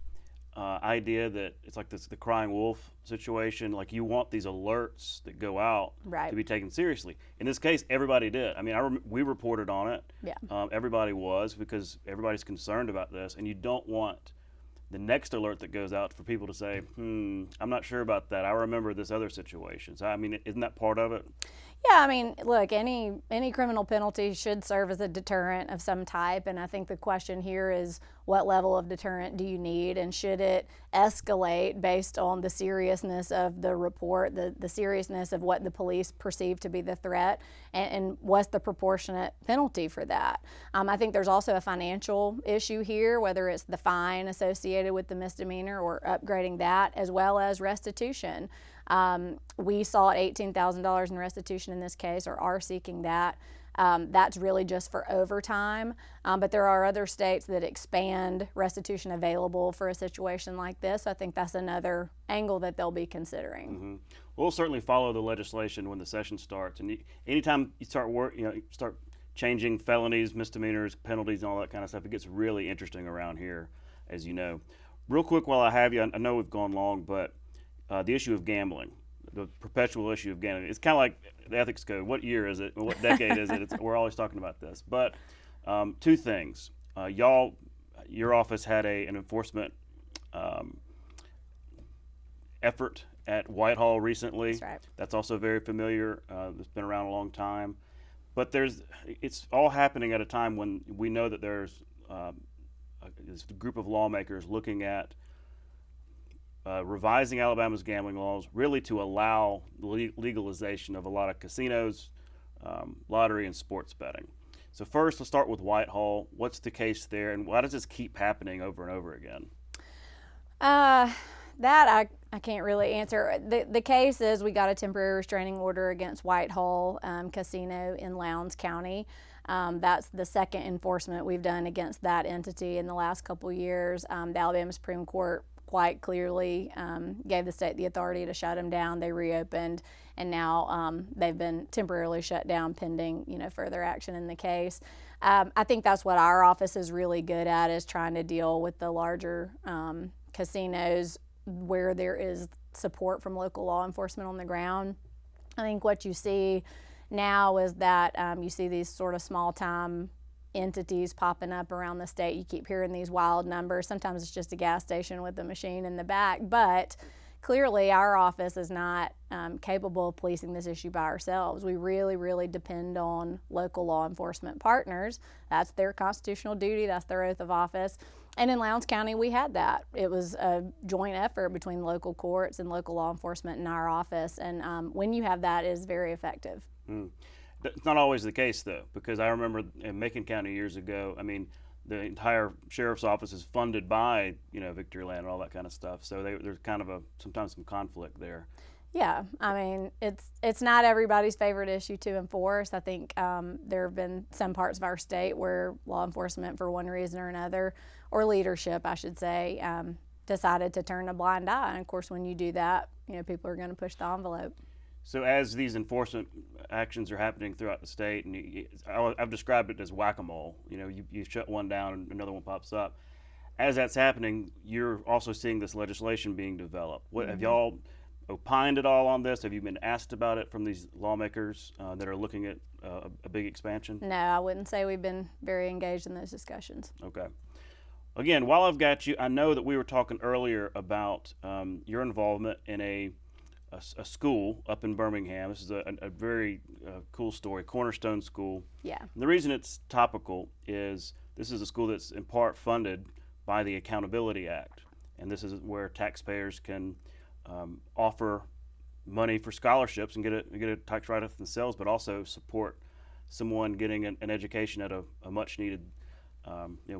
Speaker 1: idea that it's like the crying wolf situation. Like you want these alerts that go out to be taken seriously. In this case, everybody did. I mean, we reported on it. Yeah. Everybody was, because everybody's concerned about this, and you don't want the next alert that goes out for people to say, I'm not sure about that. I remember this other situation. So, I mean, isn't that part of it?
Speaker 14: Yeah, I mean, look, any criminal penalty should serve as a deterrent of some type, and I think the question here is what level of deterrent do you need, and should it escalate based on the seriousness of the report, the seriousness of what the police perceive to be the threat, and what's the proportionate penalty for that? I think there's also a financial issue here, whether it's the fine associated with the misdemeanor or upgrading that, as well as restitution. We sought $18,000 in restitution in this case, or are seeking that. That's really just for overtime, but there are other states that expand restitution available for a situation like this. I think that's another angle that they'll be considering.
Speaker 1: Mm-hmm. We'll certainly follow the legislation when the session starts, and anytime you start start changing felonies, misdemeanors, penalties, and all that kind of stuff, it gets really interesting around here, as you know. Real quick, while I have you, I know we've gone long, but the issue of gambling, the perpetual issue of gambling. It's kind of like the ethics code. What year is it? What decade is it? We're always talking about this. But two things. Your office had an enforcement effort at Whitehall recently.
Speaker 14: That's right.
Speaker 1: That's also very familiar. It's been around a long time. But it's all happening at a time when we know that there's this group of lawmakers looking at revising Alabama's gambling laws, really to allow the legalization of a lot of casinos, lottery, and sports betting. So first, let's start with Whitehall. What's the case there, and why does this keep happening over and over again?
Speaker 14: That I can't really answer. The case is we got a temporary restraining order against Whitehall Casino in Lowndes County. That's the second enforcement we've done against that entity in the last couple years. The Alabama Supreme Court quite clearly gave the state the authority to shut them down. They reopened, and now they've been temporarily shut down pending, further action in the case. I think that's what our office is really good at, is trying to deal with the larger casinos where there is support from local law enforcement on the ground. I think what you see now is that you see these sort of small-time entities popping up around the state. You keep hearing these wild numbers. Sometimes it's just a gas station with a machine in the back, but clearly our office is not capable of policing this issue by ourselves. We really, really depend on local law enforcement partners. That's their constitutional duty. That's their oath of office. And in Lowndes County, we had that. It was a joint effort between local courts and local law enforcement in our office. And when you have that, it is very effective.
Speaker 1: It's not always the case, though, because I remember in Macon County years ago, the entire sheriff's office is funded by, Victory Land and all that kind of stuff. So there's kind of sometimes some conflict there.
Speaker 14: Yeah, it's not everybody's favorite issue to enforce. I think there have been some parts of our state where law enforcement, for one reason or another, or leadership, I should say, decided to turn a blind eye. And of course, when you do that, people are going to push the envelope.
Speaker 1: So as these enforcement actions are happening throughout the state, and I've described it as whack-a-mole, you shut one down and another one pops up. As that's happening, you're also seeing this legislation being developed. Have y'all opined at all on this? Have you been asked about it from these lawmakers that are looking at a big expansion?
Speaker 14: No, I wouldn't say we've been very engaged in those discussions.
Speaker 1: Okay. Again, while I've got you, I know that we were talking earlier about your involvement in a school up in Birmingham. This is a very cool story, Cornerstone School.
Speaker 14: Yeah.
Speaker 1: And the reason it's topical is this is a school that's in part funded by the Accountability Act. And this is where taxpayers can offer money for scholarships and get a tax write-off themselves, but also support someone getting an education at a much needed,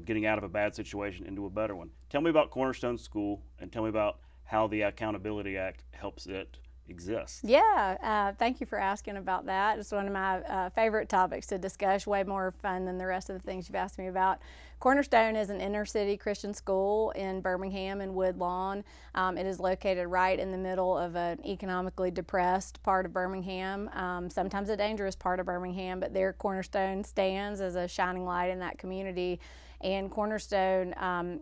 Speaker 1: getting out of a bad situation into a better one. Tell me about Cornerstone School, and tell me about how the Accountability Act helps it exist.
Speaker 14: Yeah, thank you for asking about that. It's one of my favorite topics to discuss, way more fun than the rest of the things you've asked me about. Cornerstone is an inner city Christian school in Birmingham and Woodlawn. It is located right in the middle of an economically depressed part of Birmingham, sometimes a dangerous part of Birmingham, but there Cornerstone stands as a shining light in that community. And Cornerstone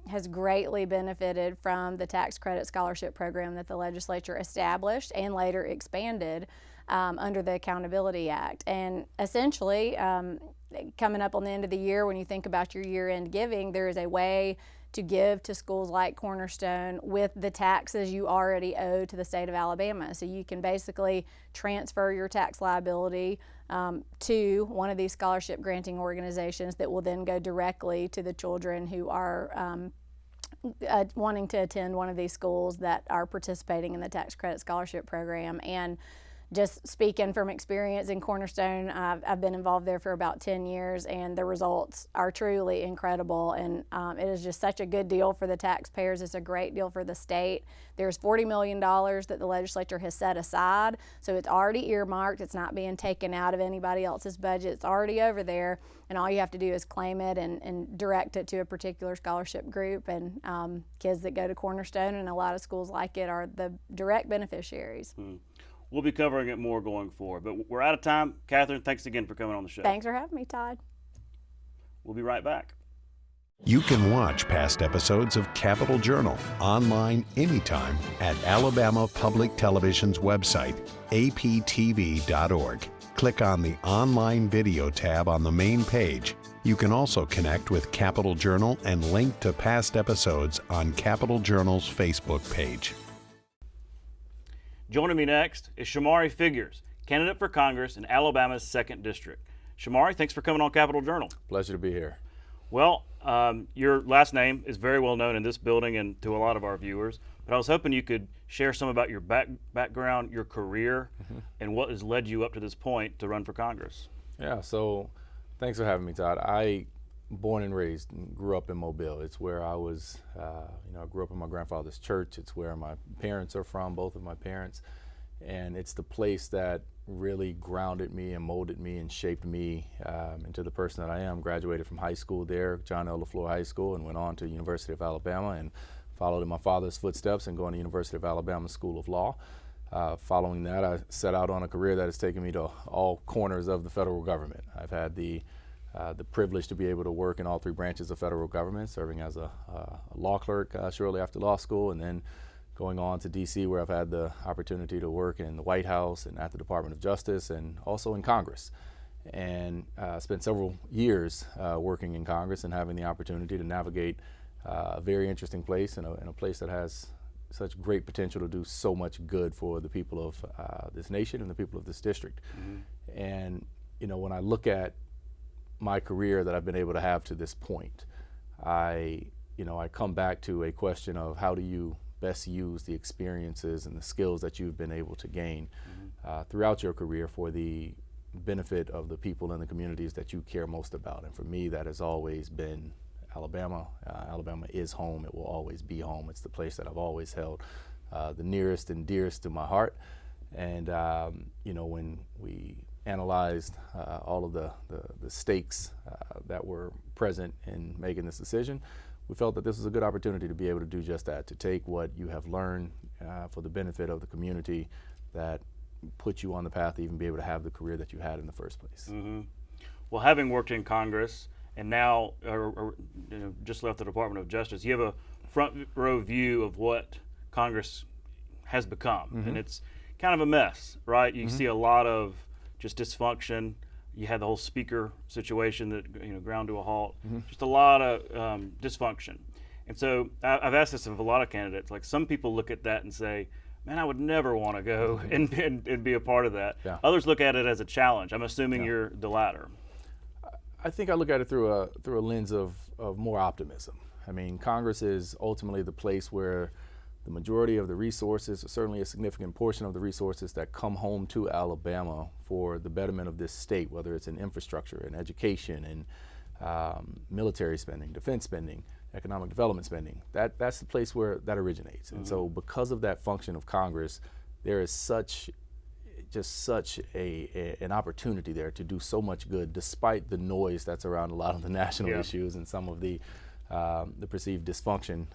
Speaker 14: has greatly benefited from the tax credit scholarship program that the legislature established and later expanded under the Accountability Act. And essentially, coming up on the end of the year, when you think about your year-end giving, there is a way to give to schools like Cornerstone with the taxes you already owe to the state of Alabama. So you can basically transfer your tax liability to one of these scholarship granting organizations that will then go directly to the children who are wanting to attend one of these schools that are participating in the tax credit scholarship program. And just speaking from experience in Cornerstone, I've been involved there for about 10 years, and the results are truly incredible. And it is just such a good deal for the taxpayers. It's a great deal for the state. There's $40 million that the legislature has set aside, so it's already earmarked. It's not being taken out of anybody else's budget. It's already over there, and all you have to do is claim it and direct it to a particular scholarship group. And kids that go to Cornerstone and a lot of schools like it are the direct beneficiaries.
Speaker 1: We'll be covering it more going forward, but we're out of time. Katherine, thanks again for coming on the show.
Speaker 14: Thanks for having me, Todd.
Speaker 1: We'll be right back.
Speaker 10: You can watch past episodes of Capitol Journal online anytime at Alabama Public Television's website, aptv.org. Click on the Online Video tab on the main page. You can also connect with Capitol Journal and link to past episodes on Capitol Journal's Facebook page.
Speaker 1: Joining me next is Shomari Figiures, candidate for Congress in Alabama's 2nd District. Shomari, thanks for coming on Capitol Journal.
Speaker 15: Pleasure to be here.
Speaker 1: Well, your last name is very well known in this building and to a lot of our viewers, but I was hoping you could share some about your background, your career, and what has led you up to this point to run for Congress.
Speaker 15: Yeah, so Thanks for having me, Todd. I born and raised and grew up in Mobile. It's where I was, I grew up in my grandfather's church. It's where my parents are from, both of my parents. And it's the place that really grounded me and molded me and shaped me into the person that I am. Graduated from high school there, John L. LaFleur High School, and went on to University of Alabama and followed in my father's footsteps and going to University of Alabama School of Law. Following that, I set out on a career that has taken me to all corners of the federal government. I've had the privilege to be able to work in all three branches of federal government, serving as a law clerk shortly after law school, and then going on to D.C., where I've had the opportunity to work in the White House and at the Department of Justice and also in Congress. And spent several years working in Congress and having the opportunity to navigate a very interesting place and a place that has such great potential to do so much good for the people of this nation and the people of this district. Mm-hmm. And, when I look at my career that I've been able to have to this point, I come back to a question of how do you best use the experiences and the skills that you've been able to gain throughout your career for the benefit of the people and the communities that you care most about. And for me, that has always been Alabama. Alabama is home. It will always be home. It's the place that I've always held the nearest and dearest to my heart. And when we analyzed all of the stakes that were present in making this decision, we felt that this was a good opportunity to be able to do just that, to take what you have learned for the benefit of the community that put you on the path to even be able to have the career that you had in the first place.
Speaker 1: Mm-hmm. Well, having worked in Congress and now just left the Department of Justice, you have a front row view of what Congress has become. Mm-hmm. And it's kind of a mess, right? You mm-hmm. see a lot of just dysfunction. You had the whole speaker situation that ground to a halt. Mm-hmm. Just a lot of dysfunction. And so I've asked this of a lot of candidates. Like, some people look at that and say, man, I would never want to go and be a part of that. Yeah. Others look at it as a challenge. I'm assuming you're the latter.
Speaker 15: I think I look at it through a lens of more optimism. I mean, Congress is ultimately the place where the majority of the resources, or certainly a significant portion of the resources that come home to Alabama for the betterment of this state, whether it's in infrastructure and education and military spending, defense spending, economic development spending, that's the place where that originates. Mm-hmm. And so because of that function of Congress, there is such an opportunity there to do so much good, despite the noise that's around a lot of the national issues and some of the perceived dysfunction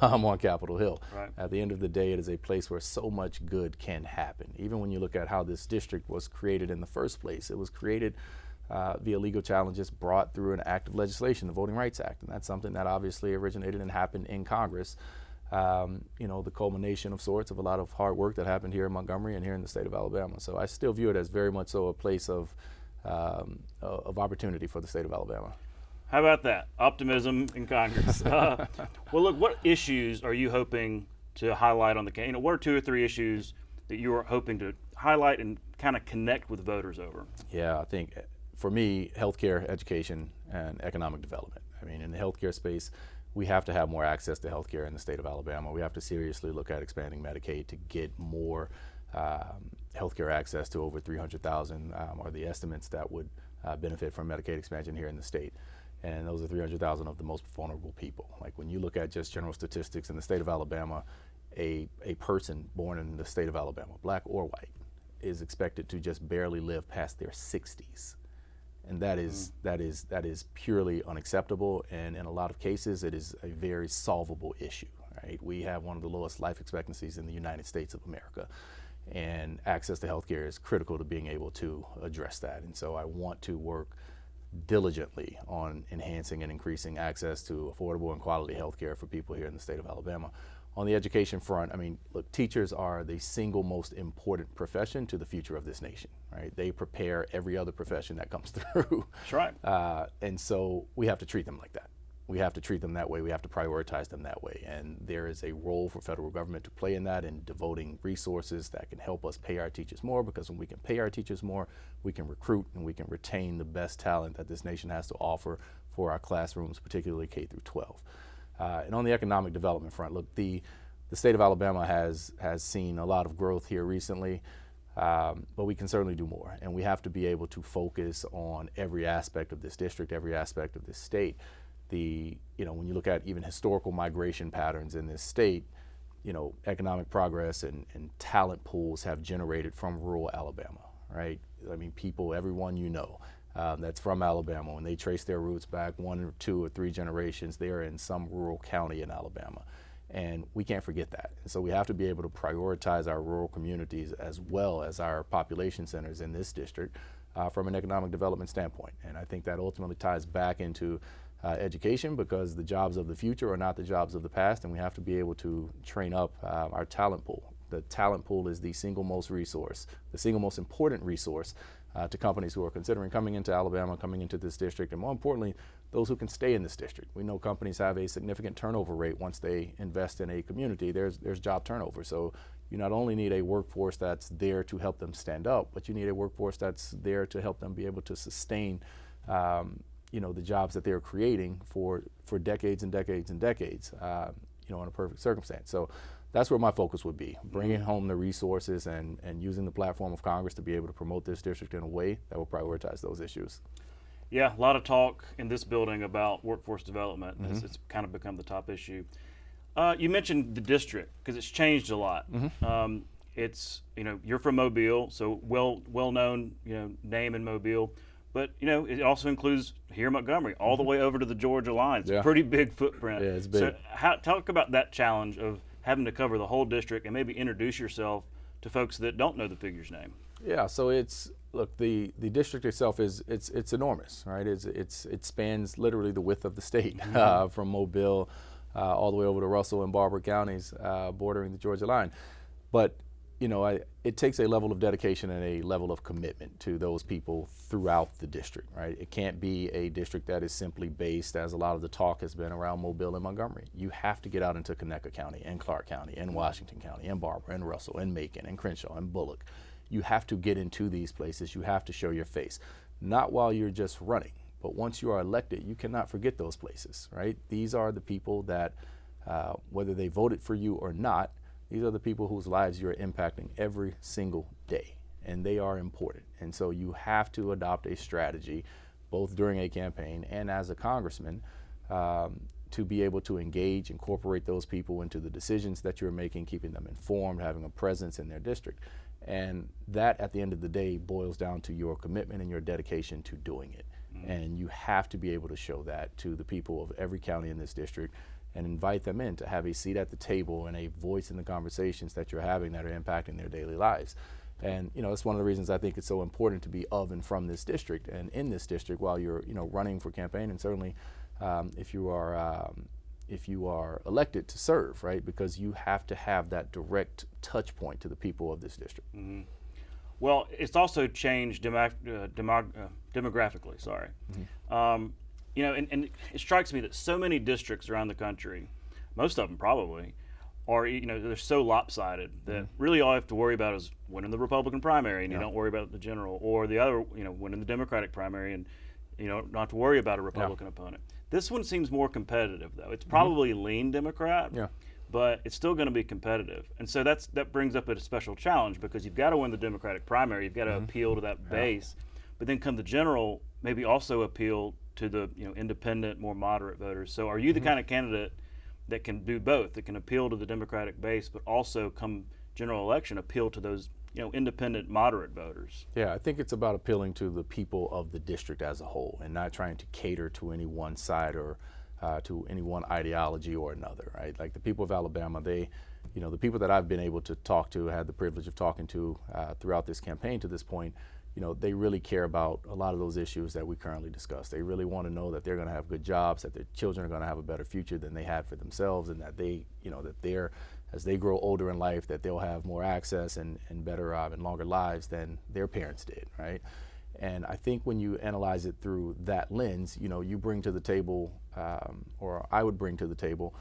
Speaker 15: on Capitol Hill. Right. At the end of the day, it is a place where so much good can happen. Even when you look at how this district was created in the first place, it was created via legal challenges brought through an act of legislation, the Voting Rights Act, and that's something that obviously originated and happened in Congress. The culmination of sorts of a lot of hard work that happened here in Montgomery and here in the state of Alabama. So I still view it as very much so a place of opportunity for the state of Alabama.
Speaker 1: How about that? Optimism in Congress. Well, look, what issues are you hoping to highlight on the campaign? What are 2 or 3 issues that you are hoping to highlight and kind of connect with voters over?
Speaker 15: Yeah, I think for me, healthcare, education, and economic development. I mean, in the healthcare space, we have to have more access to healthcare in the state of Alabama. We have to seriously look at expanding Medicaid to get more healthcare access to over 300,000 are the estimates that would benefit from Medicaid expansion here in the state. And those are 300,000 of the most vulnerable people. Like, when you look at just general statistics in the state of Alabama, a person born in the state of Alabama, black or white, is expected to just barely live past their 60s. And that is purely unacceptable, and in a lot of cases it is a very solvable issue, right? We have one of the lowest life expectancies in the United States of America, and access to healthcare is critical to being able to address that. And so I want to work diligently on enhancing and increasing access to affordable and quality healthcare for people here in the state of Alabama. On the education front, I mean, look, teachers are the single most important profession to the future of this nation, right? They prepare every other profession that comes through.
Speaker 1: That's right.
Speaker 15: And so we have to treat them like that. We have to treat them that way. We have to prioritize them that way. And there is a role for federal government to play in that, in devoting resources that can help us pay our teachers more, because when we can pay our teachers more, we can recruit and we can retain the best talent that this nation has to offer for our classrooms, particularly K through 12. And on the economic development front, look, the state of Alabama has seen a lot of growth here recently. But we can certainly do more, and we have to be able to focus on every aspect of this district, every aspect of this state. When you look at even historical migration patterns in this state, economic progress and talent pools have generated from rural Alabama, right? I mean, people, everyone that's from Alabama, when they trace their roots back 1 or 2 or 3 generations, they're in some rural county in Alabama. And we can't forget that. And so we have to be able to prioritize our rural communities as well as our population centers in this district from an economic development standpoint. And I think that ultimately ties back into education, because the jobs of the future are not the jobs of the past, and we have to be able to train up our talent pool. The talent pool is the single most important resource to companies who are considering coming into Alabama, coming into this district, and more importantly, those who can stay in this district. We know companies have a significant turnover rate once they invest in a community. There's job turnover. So you not only need a workforce that's there to help them stand up, but you need a workforce that's there to help them be able to sustain the jobs that they're creating for decades and decades and decades, in a perfect circumstance. So that's where my focus would be, bringing home the resources and using the platform of Congress to be able to promote this district in a way that will prioritize those issues.
Speaker 1: Yeah, a lot of talk in this building about workforce development. It's kind of become the top issue. You mentioned the district, because it's changed a lot. It's, you're from Mobile, so well-known, name in Mobile. But, it also includes here in Montgomery, all the way over to the Georgia line. It's a pretty big footprint.
Speaker 15: Yeah, it's big.
Speaker 1: So talk about that challenge of having to cover the whole district and maybe introduce yourself to folks that don't know the Figiures name.
Speaker 15: Yeah, so the district itself it's enormous, right? It spans literally the width of the state, from Mobile all the way over to Russell and Barber counties, bordering the Georgia line. But it takes a level of dedication and a level of commitment to those people throughout the district, right? It can't be a district that is simply based, as a lot of the talk has been, around Mobile and Montgomery. You have to get out into Conecuh County and Clark County and Washington County and Barber and Russell and Macon and Crenshaw and Bullock. You have to get into these places. You have to show your face, not while you're just running, but once you are elected, you cannot forget those places, right? These are the people that, whether they voted for you or not, these are the people whose lives you're impacting every single day, and they are important. And so you have to adopt a strategy, both during a campaign and as a congressman, to be able to engage, incorporate those people into the decisions that you're making, keeping them informed, having a presence in their district. And that, at the end of the day, boils down to your commitment and your dedication to doing it. And you have to be able to show that to the people of every county in this district and invite them in to have a seat at the table and a voice in the conversations that you're having that are impacting their daily lives. And that's one of the reasons I think it's so important to be of and from this district and in this district while you're running for campaign, and certainly if you are elected to serve, right? Because you have to have that direct touch point to the people of this district.
Speaker 1: Well, it's also changed demographically. Sorry. And it strikes me that so many districts around the country, most of them probably, are they're so lopsided that really all you have to worry about is winning the Republican primary, and you don't worry about the general, or the other, winning the Democratic primary, and not have to worry about a Republican opponent. This one seems more competitive, though. It's probably lean Democrat, but it's still going to be competitive. And so that brings up a special challenge, because you've got to win the Democratic primary, you've got to appeal to that base, but then come the general, maybe also appeal to the independent, more moderate voters. So are you the kind of candidate that can do both, that can appeal to the Democratic base, but also come general election appeal to those independent, moderate voters?
Speaker 15: Yeah, I think it's about appealing to the people of the district as a whole, and not trying to cater to any one side or to any one ideology or another, right? Like the people of Alabama, the people that I've been able to talk to, had the privilege of talking to throughout this campaign to this point, they really care about a lot of those issues that we currently discuss. They really want to know that they're going to have good jobs, that their children are going to have a better future than they had for themselves, and that as they grow older in life, that they'll have more access and better and longer lives than their parents did, right? And I think when you analyze it through that lens, you bring to the table, or I would bring to the table,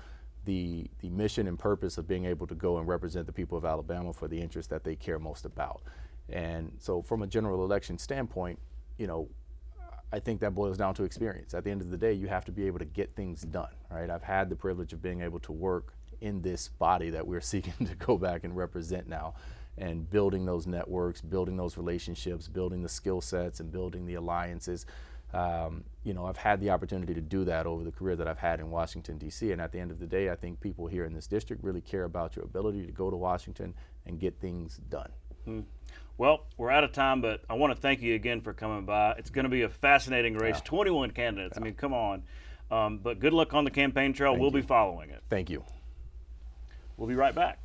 Speaker 15: the mission and purpose of being able to go and represent the people of Alabama for the interests that they care most about. And so from a general election standpoint, I think that boils down to experience. At the end of the day, you have to be able to get things done, right? I've had the privilege of being able to work in this body that we're seeking to go back and represent now. and building those networks, building those relationships, building the skill sets, and building the alliances. I've had the opportunity to do that over the career that I've had in Washington, D.C., and at the end of the day, I think people here in this district really care about your ability to go to Washington and get things done.
Speaker 1: Well, we're out of time, but I want to thank you again for coming by. It's going to be a fascinating race, 21 candidates. I mean, come on. But good luck on the campaign trail. We'll be following it.
Speaker 15: Thank you.
Speaker 1: We'll be right back.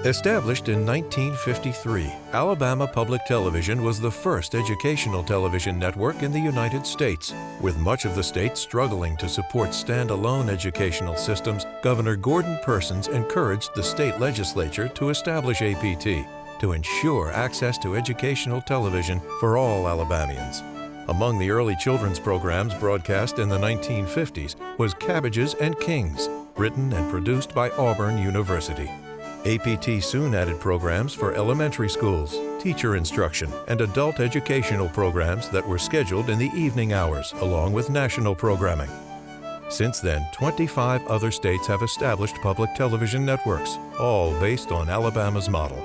Speaker 16: Established in 1953, Alabama Public Television was the first educational television network in the United States. With much of the state struggling to support standalone educational systems, Governor Gordon Persons encouraged the state legislature to establish APT to ensure access to educational television for all Alabamians. Among the early children's programs broadcast in the 1950s was Cabbages and Kings, written and produced by Auburn University. APT soon added programs for elementary schools, teacher instruction, and adult educational programs that were scheduled in the evening hours, along with national programming. Since then, 25 other states have established public television networks, all based on Alabama's model.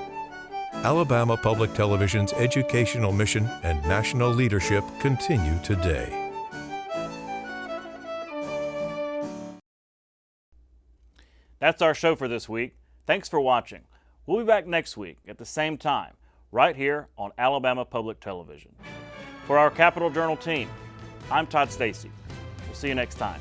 Speaker 16: Alabama Public Television's educational mission and national leadership continue today.
Speaker 1: That's our show for this week. Thanks for watching. We'll be back next week at the same time, right here on Alabama Public Television. For our Capitol Journal team, I'm Todd Stacy. We'll see you next time.